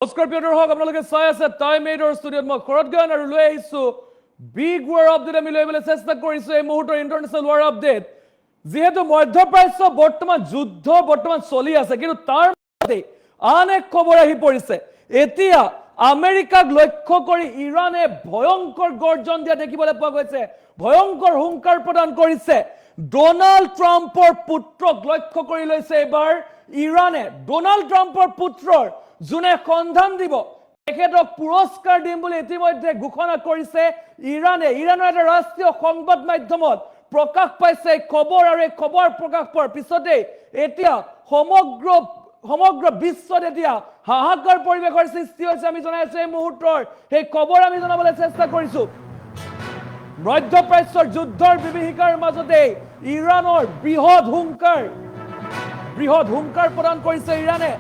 নমস্কাৰ দৰ্শক আপোনালোকে চাই আছে টাইম 8ৰ ষ্টুডিঅ'ত মই খৰদ গান আৰু লৈ আহিছো বিগ ৱাৰ আপডেট আমি লৈ আহিবলৈ চেষ্টা কৰিছো এই মুহূৰ্তৰ ইণ্টাৰনেশ্যনেল ৱাৰ আপডেট যেহেতু মধ্যপ্ৰাচ্য বৰ্তমান যুদ্ধ বৰ্তমান চলি আছে কিন্তু তাৰ মাজতে আন এক খবৰ আহি পৰিছে এতিয়া আমেৰিকাক লক্ষ্য কৰি ইৰানে ভয়ংকৰ গৰ্জন দিয়া দেখিবলৈ পোৱা গৈছে ভয়ংকৰ হুংকাৰ প্ৰদান কৰিছে ডোনাল্ড ট্ৰাম্পৰ পুত্ৰক লক্ষ্য কৰি লৈছে এবাৰ ইৰানে ডোনাল্ড ট্ৰাম্পৰ পুত্ৰৰ জুনে সন্ধান দিব তেখেতক পুৰস্কাৰ দিম বুলি ইতিমধ্যে ঘোষণা কৰিছে ইৰানে ইৰানৰ এটা ৰাষ্ট্ৰীয় সংবাদ মাধ্যমত প্ৰকাশ পাইছে খবৰ আৰু এই খবৰ প্ৰকাশ পোৱাৰ পিছতে এতিয়া সমগ্ৰ বিশ্বত এতিয়া হাহাকাৰ পৰিৱেশৰ সৃষ্টি হৈছে আমি জনাইছো এই মুহূৰ্তৰ সেই খবৰ আমি জনাবলৈ চেষ্টা কৰিছো মধ্যপ্ৰাচ্যৰ যুদ্ধৰ বিভীষিকাৰ মাজতে ইৰানৰ বৃহৎ হুংকাৰ প্ৰদান কৰিছে ইৰানে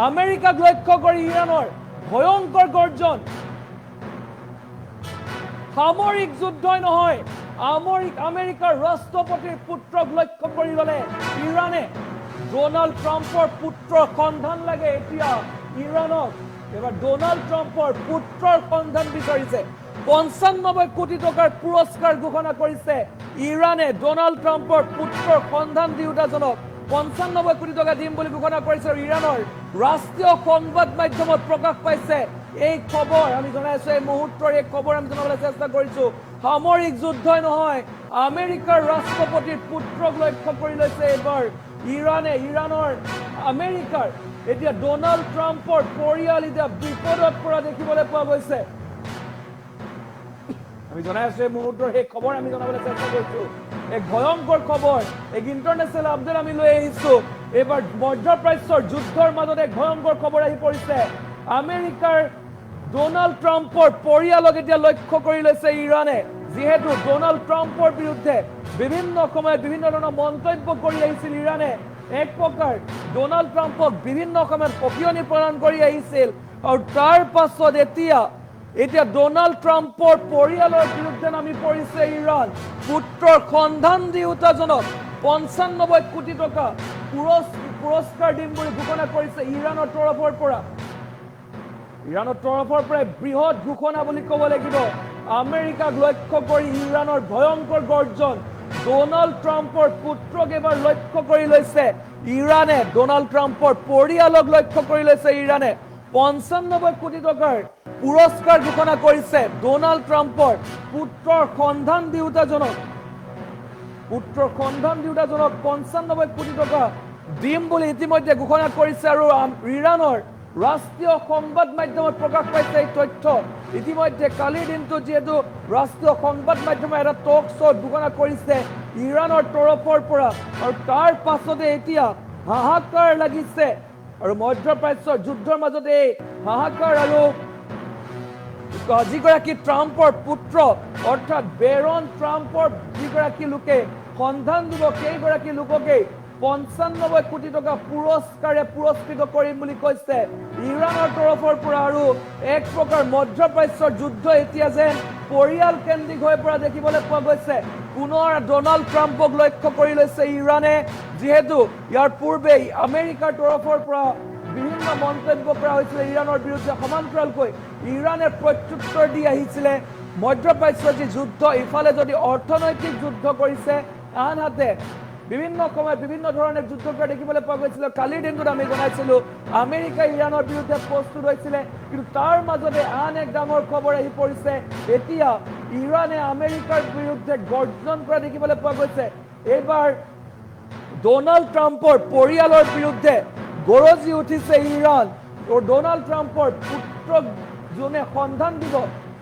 আমেৰিকাক লক্ষ্য কৰি ইৰানৰ ভয়ংকৰ গৰ্জন সামৰিক যুদ্ধই নহয় আমেৰিকাৰ ৰাষ্ট্ৰপতিৰ পুত্ৰক লক্ষ্য কৰি ললে ইৰানে ডোনাল্ড ট্ৰাম্পৰ পুত্ৰৰ সন্ধান লাগে এতিয়া ইৰানক এবাৰ ডোনাল্ড ট্ৰাম্পৰ পুত্ৰৰ সন্ধান বিচাৰিছে ৯৫ কোটি টকাৰ পুৰস্কাৰ ঘোষণা কৰিছে ইৰানে ডোনাল্ড ট্ৰাম্পৰ পুত্ৰৰ সন্ধান দিওঁতাজনক ৯৫ কোটি টকা দিম বুলি ঘোষণা কৰিছে ইৰানৰ ৰাষ্ট্ৰীয় সংবাদ মাধ্যমত প্ৰকাশ পাইছে এই খবৰ আমি জনাইছো এই মুহূৰ্তৰ এই খবৰ আমি জনাবলৈ চেষ্টা কৰিছো সামৰিক যুদ্ধই নহয় আমেৰিকাৰ ৰাষ্ট্ৰপতিৰ পুত্ৰক লক্ষ্য কৰি লৈছে এবাৰ ইৰানৰ আমেৰিকাৰ এতিয়া ডোনাল্ড ট্ৰাম্পৰ পৰিয়াল এতিয়া বিপদত পৰা দেখিবলৈ পোৱা গৈছে আমি জনাইছো এই মুহূৰ্তৰ সেই খবৰ আমি জনাবলৈ চেষ্টা কৰিছো এক ভয়ংকৰ খবৰ এক ইণ্টাৰনেশ্যনেল আপডেট আমি লৈ আহিছো এবাৰ মধ্যপ্ৰাচ্যৰ যুদ্ধৰ মাজত এক ভয়ংকৰ খবৰ আহি পৰিছে আমেৰিকাৰ ডোনাল্ড ট্ৰাম্পৰ পৰিয়ালক এতিয়া লক্ষ্য কৰি লৈছে ইৰানে যেহেতু ডোনাল্ড ট্ৰাম্পৰ বিৰুদ্ধে বিভিন্ন সময়ত বিভিন্ন ধৰণৰ মন্তব্য কৰি আহিছিল ইৰানে এক প্ৰকাৰ ডোনাল্ড ট্ৰাম্পক বিভিন্ন সময়ত সকিয়নি প্ৰদান কৰি আহিছিল আৰু তাৰ পাছত এতিয়া ডোনাল্ড ট্ৰাম্পৰ পৰিয়ালৰ বিৰুদ্ধে নামি পৰিছে ইৰাণ পুত্ৰৰ সন্ধান দিওঁতাজনক ৯৫ কোটি টকা পুৰস্কাৰ দিম বুলি ঘোষণা কৰিছে ইৰানৰ তৰফৰ পৰা বৃহৎ ঘোষণা বুলি ক'ব লাগিব আমেৰিকাক লক্ষ্য কৰি ইৰানৰ ভয়ংকৰ গৰ্জন ডোনাল্ড ট্ৰাম্পৰ পুত্ৰক এবাৰ লক্ষ্য কৰি লৈছে ইৰানে ডোনাল্ড ট্ৰাম্পৰ পৰিয়ালক লক্ষ্য কৰি লৈছে ইৰানে ৯৫ কোটি টকাৰ পুৰস্কাৰ ঘোষণা কৰিছে ডোনাল্ড ট্ৰাম্পৰ পুত্ৰৰ সন্ধান দিওঁতাজনক ৯৫ কোটি টকা দিম বুলি ইতিমধ্যে ঘোষণা কৰিছে আৰু ইৰানৰ ৰাষ্ট্ৰীয় সংবাদ মাধ্যমত প্ৰকাশ পাইছে এই তথ্য ইতিমধ্যে কালিৰ দিনটো যিহেতু ৰাষ্ট্ৰীয় সংবাদ মাধ্যমে এটা টক শ্ব' ঘোষণা কৰিছে ইৰানৰ তৰফৰ পৰা আৰু তাৰ পাছতে এতিয়া হাহাকাৰ লাগিছে আৰু মধ্যপ্ৰাচ্যৰ যুদ্ধৰ মাজতে এই হাহাকাৰ আৰু যিগৰাকী ট্ৰাম্পৰ পুত্ৰ অৰ্থাৎ বেৰন ট্ৰাম্পৰ যিগৰাকী লোকে সন্ধান দিব সেইগৰাকী লোককে ৯৫ কোটি টকা পুৰস্কাৰে পুৰস্কৃত কৰিম বুলি কৈছে ইৰানৰ তৰফৰ পৰা আৰু এক প্ৰকাৰ মধ্যপ্ৰাচ্যৰ যুদ্ধ এতিয়া যেন পৰিয়াল কেন্দ্ৰিক হৈ পৰা দেখিবলৈ পোৱা গৈছে পুনৰ ডোনাল্ড ট্ৰাম্পক লক্ষ্য কৰি লৈছে ইৰানে যিহেতু ইয়াৰ পূৰ্বে আমেৰিকাৰ তৰফৰ পৰা বিভিন্ন মন্তব্য কৰা হৈছিল ইৰানৰ বিৰুদ্ধে সমান্তৰালকৈ ইৰানে প্ৰত্যুত্তৰ দি আহিছিলে মধ্যপ্ৰাচ্যৰ যি যুদ্ধ ইফালে যদি অৰ্থনৈতিক যুদ্ধ কৰিছে আনহাতে বিভিন্ন সময়ত বিভিন্ন ধৰণৰ যুদ্ধ কৰা দেখিবলৈ পোৱা গৈছিল কালিৰ দিনটোত আমি জনাইছিলো আমেৰিকা ইৰানৰ বিৰুদ্ধে প্ৰস্তুত হৈছিলে কিন্তু তাৰ মাজতে আন এক ডাঙৰ খবৰ আহি পৰিছে এতিয়া ইৰানে আমেৰিকাৰ বিৰুদ্ধে গৰ্জন কৰা দেখিবলৈ পোৱা গৈছে এইবাৰ ডোনাল্ড ট্ৰাম্পৰ পৰিয়ালৰ বিৰুদ্ধে গৰজি উঠিছে ইৰাণ আৰু ডোনাল্ড ট্ৰাম্পৰ পুত্ৰক যোনে সন্ধান দিব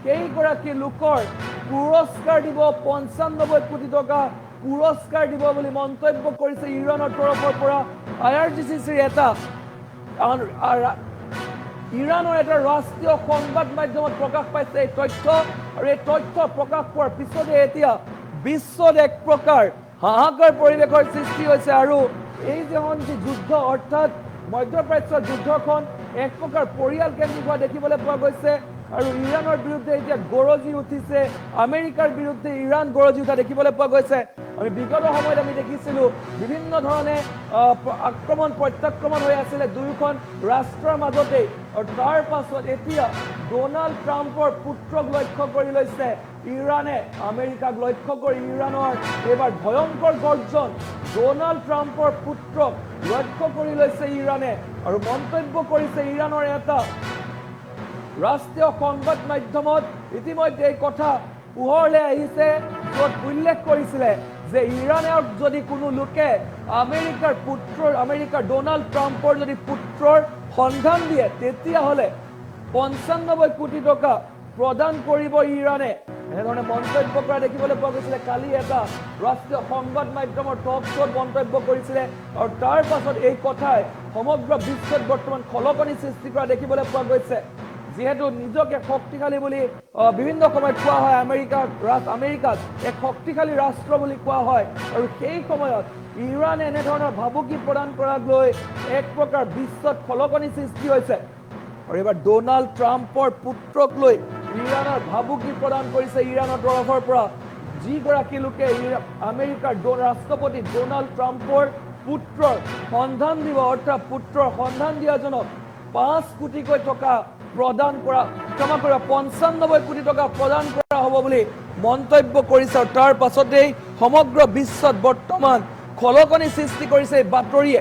সেইগৰাকী লোকৰ পুৰস্কাৰ দিব ৯৫ কোটি টকা পুৰস্কাৰ দিব বুলি মন্তব্য কৰিছে ইৰানৰ তৰফৰ পৰা IRGCৰ ইৰানৰ এটা ৰাষ্ট্ৰীয় সংবাদ মাধ্যমত প্ৰকাশ পাইছে এই তথ্য আৰু এই তথ্য প্ৰকাশ পোৱাৰ পিছতে এতিয়া বিশ্বত এক প্ৰকাৰ হাহাকাৰ পৰিৱেশৰ সৃষ্টি হৈছে আৰু এই যেখন যি যুদ্ধ অৰ্থাৎ মধ্যপ্ৰাচ্যৰ যুদ্ধখন এক প্ৰকাৰ পৰিয়াল কেন্দ্ৰিক হোৱা দেখিবলৈ পোৱা গৈছে আৰু ইৰানৰ বিৰুদ্ধে এতিয়া গৰজি উঠিছে আমেৰিকাৰ বিৰুদ্ধে ইৰাণ গৰজি উঠা দেখিবলৈ পোৱা গৈছে আমি বিগত সময়ত আমি দেখিছিলোঁ বিভিন্ন ধৰণে আক্ৰমণ প্ৰত্যাক্ৰমণ হৈ আছিলে দুয়োখন ৰাষ্ট্ৰৰ মাজতেই আৰু তাৰ পাছত এতিয়া ডোনাল্ড ট্ৰাম্পৰ পুত্ৰক লক্ষ্য কৰি লৈছে ইৰাণে আমেৰিকাক লক্ষ্য কৰি ইৰাণৰ এইবাৰ ভয়ংকৰ গৰ্জন ডোনাল্ড ট্ৰাম্পৰ পুত্ৰক লক্ষ্য কৰি লৈছে ইৰাণে আৰু মন্তব্য কৰিছে ইৰাণৰ এটা ৰাষ্ট্ৰীয় সংবাদ মাধ্যমত ইতিমধ্যে এই কথা পোহৰলৈ আহিছে য'ত উল্লেখ কৰিছিলে যে ইৰাণৰ যদি কোনো লোকে আমেৰিকাৰ ডোনাল্ড ট্ৰাম্পৰ যদি পুত্ৰৰ সন্ধান দিয়ে তেতিয়াহ'লে 95 কোটি টকা প্ৰদান কৰিব ইৰাণে এনেধৰণে মন্তব্য কৰা দেখিবলৈ পোৱা গৈছিলে কালি এটা ৰাষ্ট্ৰীয় সংবাদ মাধ্যমৰ টক শ্ব'ত মন্তব্য কৰিছিলে আৰু তাৰ পাছত এই কথাই সমগ্ৰ বিশ্বত বৰ্তমান খলকনি সৃষ্টি কৰা দেখিবলৈ পোৱা গৈছে যিহেতু নিজকে শক্তিশালী বুলি বিভিন্ন সময়ত কোৱা হয় আমেৰিকাক এক শক্তিশালী ৰাষ্ট্ৰ বুলি কোৱা হয় আৰু সেই সময়ত ইৰাণে এনেধৰণৰ ভাবুকি প্ৰদান কৰাক লৈ এক প্ৰকাৰ বিশ্বত খলকনি সৃষ্টি হৈছে আৰু এইবাৰ ডোনাল্ড ট্ৰাম্পৰ পুত্ৰক লৈ ইৰাণৰ ভাবুকি প্ৰদান কৰিছে ইৰাণৰ তৰফৰ পৰা যিগৰাকী লোকে আমেৰিকাৰ ৰাষ্ট্ৰপতি ডোনাল্ড ট্ৰাম্পৰ পুত্ৰৰ সন্ধান দিব অৰ্থাৎ পুত্ৰৰ সন্ধান দিয়াজনক 5 কোটিকৈ টকা প্ৰদান কৰা ক্ষমা কৰা 95 কোটি টকা প্ৰদান কৰা হ'ব বুলি মন্তব্য কৰিছে আৰু তাৰ পাছতেই সমগ্ৰ বিশ্বত বৰ্তমান খলকনি সৃষ্টি কৰিছে এই বাতৰিয়ে